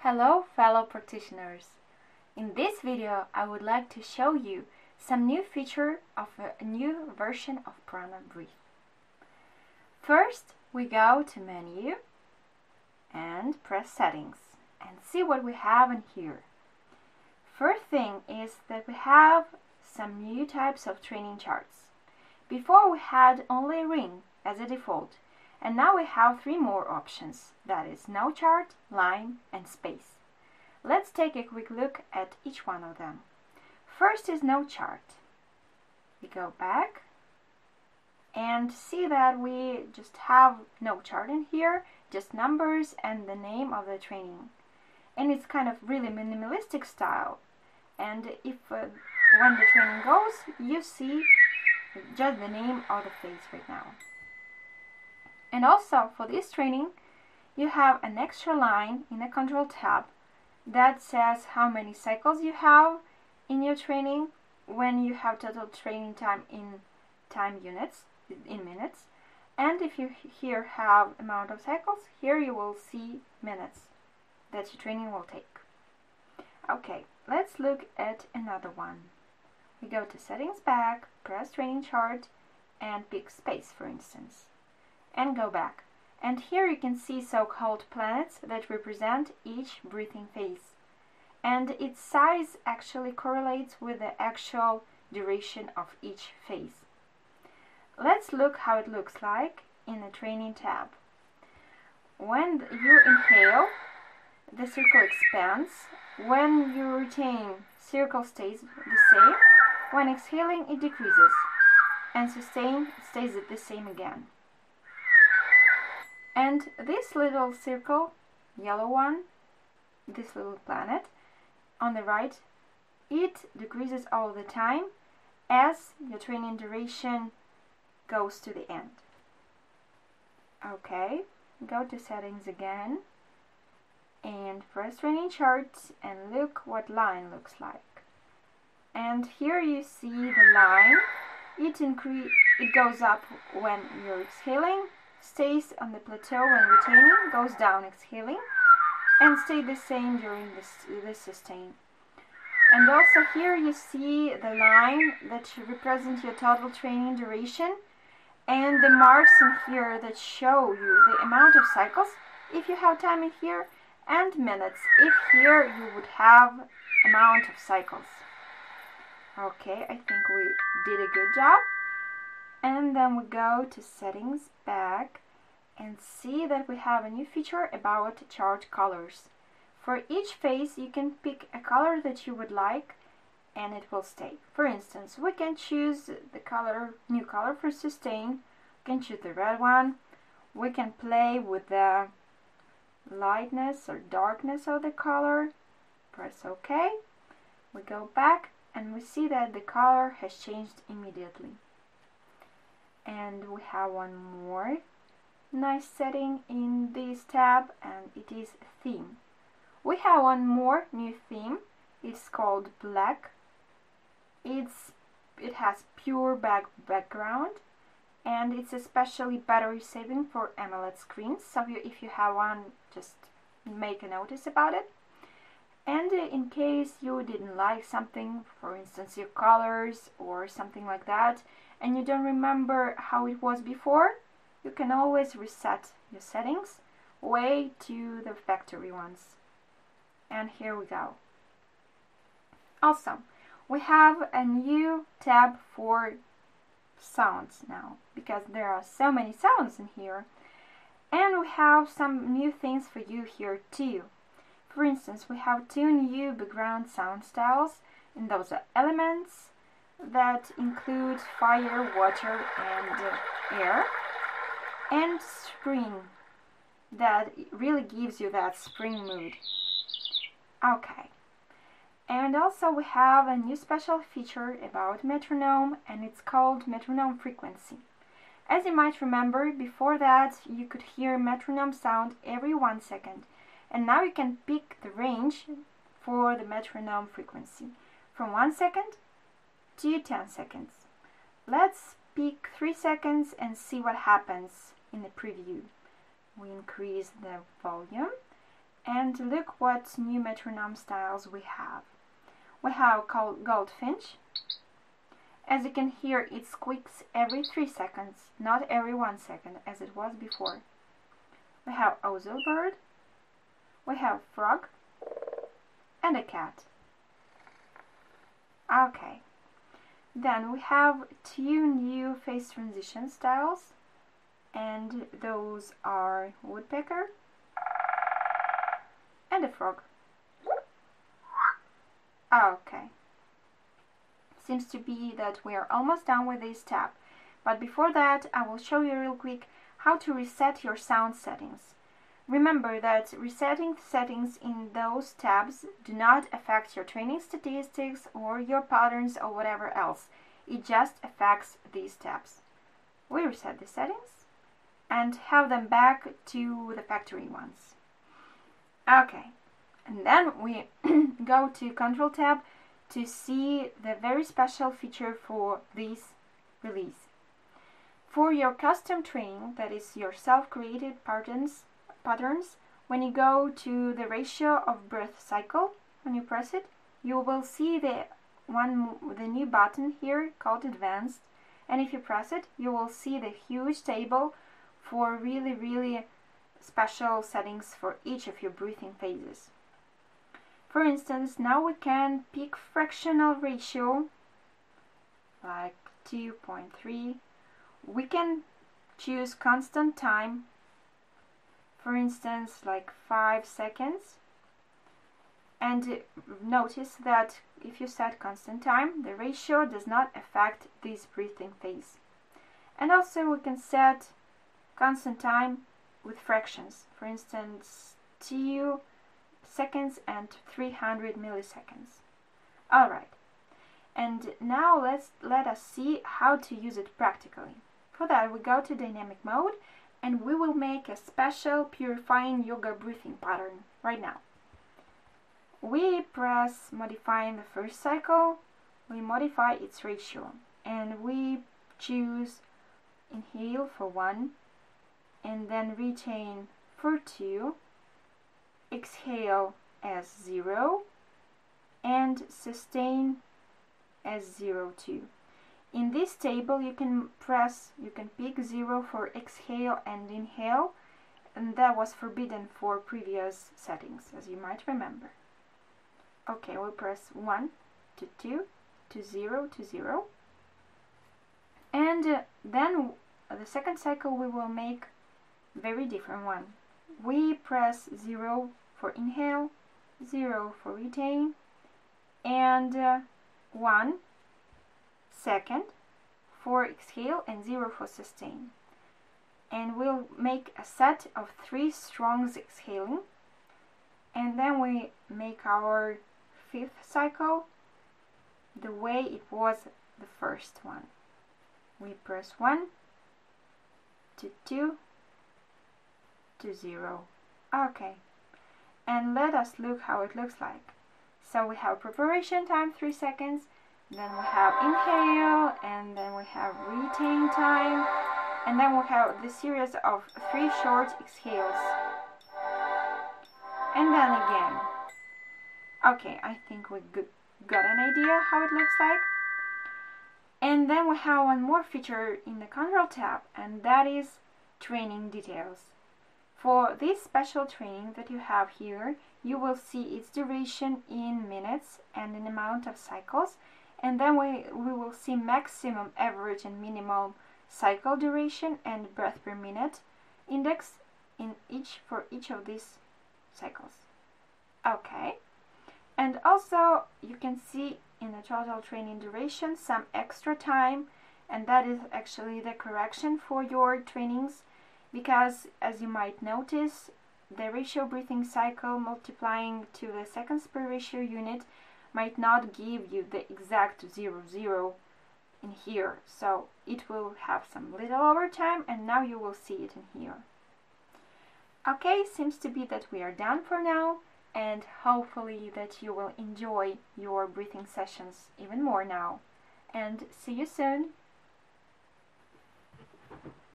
Hello fellow practitioners! In this video I would like to show you some new feature of a new version of Prana Breath. First we go to menu and press settings and see what we have in here. First thing is that we have some new types of training charts. Before we had only ring as a default, and now we have three more options, that is no chart, line and space. Let's take a quick look at each one of them. First is no chart. We go back and see that we just have no chart in here, just numbers and the name of the training. And it's kind of really minimalistic style. And if when the training goes, you see just the name of the phase right now. And also for this training, you have an extra line in the control tab that says how many cycles you have in your training when you have total training time in units, in minutes. And if you here have amount of cycles, here you will see minutes that your training will take. Okay, let's look at another one. We go to settings back, press training chart and pick space for instance. And go back. And here you can see so-called planets that represent each breathing phase. And its size actually correlates with the actual duration of each phase. Let's look how it looks like in the training tab. When you inhale, the circle expands. When you retain, circle stays the same. When exhaling, it decreases. And sustain stays the same again. And this little circle, yellow one, this little planet, on the right, it decreases all the time as your training duration goes to the end. Okay, go to settings again and press training charts and look what line looks like. And here you see the line, it goes up when you're exhaling, stays on the plateau when retaining, goes down exhaling, and stay the same during the sustain. And also here you see the line that represents your total training duration and the marks in here that show you the amount of cycles if you have time in here and minutes if here you would have amount of cycles. Okay, I think we did a good job. And then we go to settings back and see that we have a new feature about chart colors. For each phase you can pick a color that you would like and it will stay. For instance, we can choose the color, new color for sustain, we can choose the red one, we can play with the lightness or darkness of the color, press OK, we go back and we see that the color has changed immediately. And we have one more nice setting in this tab and it is theme. We have one more new theme. It's called black. It has pure background and it's especially battery saving for AMOLED screens. So if you have one, just make a notice about it. And in case you didn't like something, for instance your colors or something like that, and you don't remember how it was before, you can always reset your settings way to the factory ones. And here we go. Also, we have a new tab for sounds now, because there are so many sounds in here. And we have some new things for you here too. For instance, we have two new background sound styles, and those are elements that include fire, water and air, and spring that really gives you that spring mood. Okay, and also we have a new special feature about metronome and it's called metronome frequency. As you might remember, before that you could hear metronome sound every 1 second, and now you can pick the range for the metronome frequency from 1 second to 10 seconds. Let's pick 3 seconds and see what happens in the preview. We increase the volume And look what new metronome styles we have. We have Goldfinch. As you can hear, it squeaks every 3 seconds, not every 1 second as it was before. We have Owlbird. We have Frog. And a cat. Okay. Then we have 2 new face transition styles, and those are Woodpecker and a frog. Okay. Seems to be that we are almost done with this tab, but before that I will show you real quick how to reset your sound settings. Remember that resetting settings in those tabs do not affect your training statistics or your patterns or whatever else. It just affects these tabs. We reset the settings and have them back to the factory ones. Okay, and then we go to Control tab to see the very special feature for this release. For your custom training, that is your self-created patterns, when you go to the ratio of breath cycle, when you press it, you will see the new button here called Advanced, and if you press it, you will see the huge table for really special settings for each of your breathing phases. For instance, now we can pick fractional ratio like 2.3. We can choose constant time, for instance like 5 seconds, and notice that if you set constant time, the ratio does not affect this breathing phase. And also we can set constant time with fractions, for instance 2 seconds and 300 milliseconds. Alright, and now let us see how to use it practically. For that we go to dynamic mode and we will make a special purifying yoga breathing pattern right now. We press modifying the first cycle, we modify its ratio, and we choose inhale for 1, and then retain for 2, exhale as 0, and sustain as 0 too. In this table you can pick 0 for exhale and inhale, and that was forbidden for previous settings, as you might remember. Okay, we'll press 1 to 2 to 0 to 0, and then the second cycle we will make very different one. We press 0 for inhale, 0 for retain, and 1 second for exhale and 0 for sustain. And we'll make a set of 3 strongs exhaling, and then we make our 5th cycle the way it was the first one. We press 1 to 2 to 0. Okay, and let us look how it looks like. So we have preparation time 3 seconds, then we have inhale, and then we have retain time, and then we have the series of 3 short exhales, and then again. Okay, I think we got an idea how it looks like. And then we have one more feature in the Control tab, and that is training details. For this special training that you have here, you will see its duration in minutes and an amount of cycles, and then we will see maximum, average and minimum cycle duration and breath per minute index for each of these cycles. Okay, and also you can see in the total training duration some extra time, and that is actually the correction for your trainings, because as you might notice, the ratio breathing cycle multiplying to the seconds per ratio unit might not give you the exact 0 in here, so it will have some little overtime, and now you will see it in here. Okay, seems to be that we are done for now, and hopefully that you will enjoy your breathing sessions even more now. And see you soon!